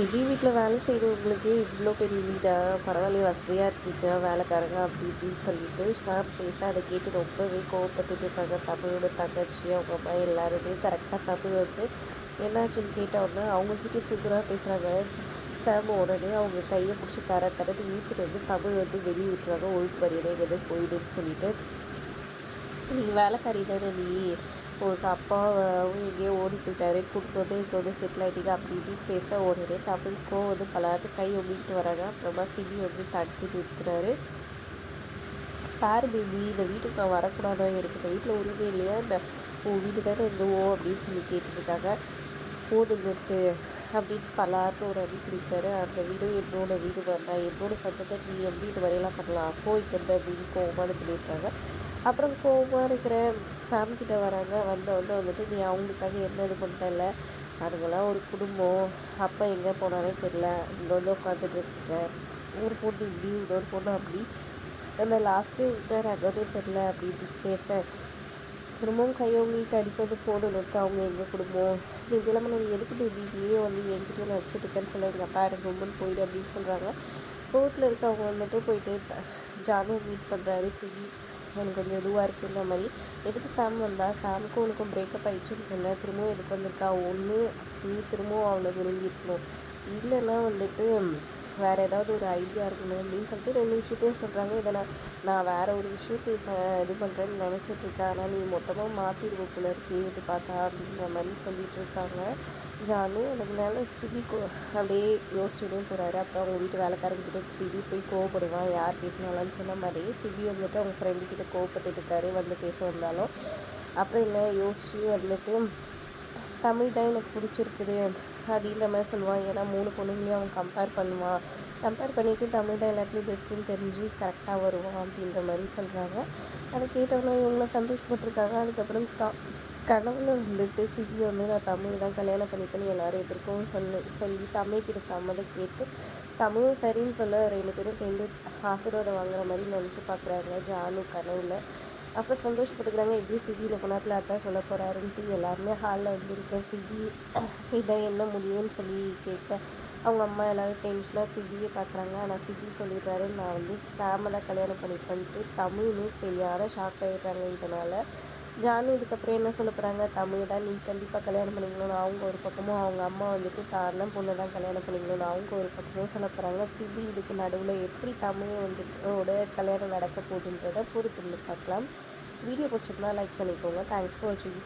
CP வீட்டில் வேலை செய்கிறவங்களுக்கே இவ்வளோ பெரிய வீடா, பரவாயில்லையே வசதியாக இருக்கீங்க வேலைக்காரங்க அப்படி இப்படின்னு சொல்லிட்டு ஷாம் பேச அதை கேட்டு ரொம்பவே கோவப்பட்டுட்டு இருக்காங்க. தமிழோட தங்கச்சி அவங்க அம்மா எல்லாருமே கரெக்டாக தமிழ் வந்து என்னாச்சுன்னு கேட்டவுடனே அவங்கக்கிட்ட திமிரா பேசுகிறாங்க. சாம் உடனே அவங்க கையை பிடிச்சி தரன்னு இழுத்துட்டு வந்து தமிழ் வந்து வெளியே விட்டுறாங்க. ஒழுங்கு மரியாதை எது போயிடுன்னு சொல்லிட்டு, நீ வேலைக்காரி தானே நீ, உங்களுக்கு அப்பாவும் எங்கேயோ ஓடி போயிட்டாரு, கூட்டிட்டு வந்து இங்கே வந்து செட்டில் ஆகிட்டீங்க அப்படி இப்படின்னு பேச உடனே தமிழுக்கும் வந்து பலரும் கை ஒங்கிட்டு வராங்க. அப்புறமா சிபி வந்து தடுத்து நிறுத்துறாரு. பாரு பேபி, இந்த வீட்டுக்கு நான் வரக்கூடாதா, எனக்கு இந்த வீட்டில் உரிமை இல்லையா, இந்த உன் வீடு தானே இருந்துவோம் அப்படின்னு சொல்லி கேட்டுருக்காங்க. போடு நிறுத்து அப்படின்னு பலாருன்னு ஒரு அடி குடிப்பாரு. அந்த வீடு என்னோட வீடு வேண்டாம், என்னோட சத்தத்தை நீ எப்படி இந்த வரையெல்லாம் பண்ணலாம், போய்க்கிறது அப்படின்னு கோவமாக இது பண்ணியிருக்காங்க. அப்புறம் கோவமாக இருக்கிற சாம் கிட்ட வராங்க. வந்தவொடனே வந்துட்டு நீ அவங்களுக்காக என்ன இது பண்ணல, அதுங்கெல்லாம் ஒரு குடும்பம், அப்போ எங்கே போனாலே தெரில, இங்கே வந்து உட்காந்துட்டு இருக்குங்க, ஒரு பொண்ணு இப்படி இன்னொரு பொண்ணு அப்படி, அந்த லாஸ்ட்டு என்ன அங்கன்னே தெரில அப்படின்னு பேச திரும்பவும் கையவங்களுக்கு அடிக்கிறது போடணும். அவங்க எங்கள் குடும்பம், நீ கிளம்புனது எதுக்கு பேபி, நீயே வந்து என்கிட்ட நடிச்சிட்டு இருக்கேன்னு சொல்ல எங்கள் அப்பா எனக்கு ரொம்பன்னு போயிடு அப்படின்னு சொல்கிறாங்க. கோவத்தில் இருக்கவங்க வந்துட்டு போயிட்டு ஜானு மீட் பண்ணுறாரு. சிபி எனக்கு கொஞ்சம் இதுவாக இருக்குன்ற மாதிரி, எதுக்கு சாம் வந்தா, சாமுக்கும் உனக்கும் பிரேக்கப் ஆகிடுச்சுன்னு சொன்ன, திரும்பவும் எதுக்கு வந்திருக்கா, ஒன்று நீ திரும்பவும் அவளை விரும்பியிருக்கணும், இல்லைன்னா வந்துட்டு வேறு ஏதாவது ஒரு ஐடியா இருக்கணும் அப்படின்னு சொல்லிட்டு 2 விஷயத்தையும் சொல்கிறாங்க. இதை நான் வேறு ஒரு விஷயத்தை இப்போ இது பண்ணுறேன்னு நினச்சிட்ருக்கேன், ஆனால் நீ மொத்தமாக மாற்றிடுவ போல இருக்கே இது பார்த்தா அப்படின்ற மாதிரி சொல்லிகிட்டு இருக்காங்க ஜானு. அதுக்கு மேலே சிபி அப்படியே யோசிச்சுட்டே போகிறாரு. அப்புறம் அவங்க வீட்டு வேலைக்காரங்கிட்ட சிபி போய் கோவப்படுவான், யார் பேசினாலான்னு சொன்ன மாதிரி சிபி வந்துட்டு அவங்க ஃப்ரெண்டுக்கிட்ட கோவப்பட்டு இருக்காரு வந்து பேச வந்தாலும். அப்புறம் இல்லை யோசிச்சு வந்துட்டு தமிழ் தான் எனக்கு பிடிச்சிருக்குது அப்படின்ற மாதிரி சொல்லுவான். ஏன்னா 3 பொண்ணுங்களையும் அவன் கம்பேர் பண்ணுவான், கம்பேர் பண்ணிவிட்டு தமிழ் தான் எல்லாத்துலேயும் பெஸ்ட்டுன்னு தெரிஞ்சு கரெக்டாக வருவான் அப்படின்ற மாதிரி சொல்கிறாங்க. அதை கேட்டவொன்னே இவங்கள சந்தோஷப்பட்டுருக்காங்க. அதுக்கப்புறம் கனவுல வந்துட்டு சிபி வந்து நான் தமிழ் தான் கல்யாணம் பண்ணிப்பேன்னு எல்லோரும் எதிர்க்கவும் சொல்லி தமிழ்கிட்ட சம்மதம் கேட்டு தமிழும் சரின்னு சொல்ல 2 பேரும் சேர்ந்து ஆசீர்வாதம் வாங்குற மாதிரி நினச்சி பார்க்குறாங்க ஜானு கனவுல. அப்போ சந்தோஷப்பட்டுக்கிறாங்க. எப்படியும் சிபி இந்த நேரத்தில் அதான் சொல்ல போகிறாருன்ட்டு எல்லாருமே ஹாலில் வந்துருக்க சிபி இதை என்ன முடியும்னு சொல்லி கேட்க அவங்க அம்மா எல்லோரும் டென்ஷனாக சிபியை பார்க்குறாங்க. ஆனால் சிபி சொல்லிடுறாரு நான் வந்து சாமை தான் கல்யாணம் பண்ணிப்பேன்ட்டு. தமிழ்னு சரியான ஷாக் ஆகிடுறாங்க. இதனால் ஜானு இதுக்கப்புறம் என்ன சொல்ல போகிறாங்க, தமிழ் தான் நீ கண்டிப்பாக கல்யாணம் பண்ணிக்கணும்னு அவங்க ஒரு பக்கமும், அவங்க அம்மா வந்துட்டு தாரணம் பொண்ணு தான் கல்யாணம் பண்ணிக்கணும்னு அவங்க ஒரு பக்கமும் சொல்ல போகிறாங்க. சிபி இதுக்கு நடுவில் எப்படி தமிழ் வந்துட்டு கல்யாணம் நடக்க போகுதுன்றதை பொறுத்திருந்து பார்க்கலாம். வீடியோ பிடிச்சிருந்தா லைக் பண்ணிக்கோங்க. தேங்க்ஸ் ஃபார் வாட்சிங்.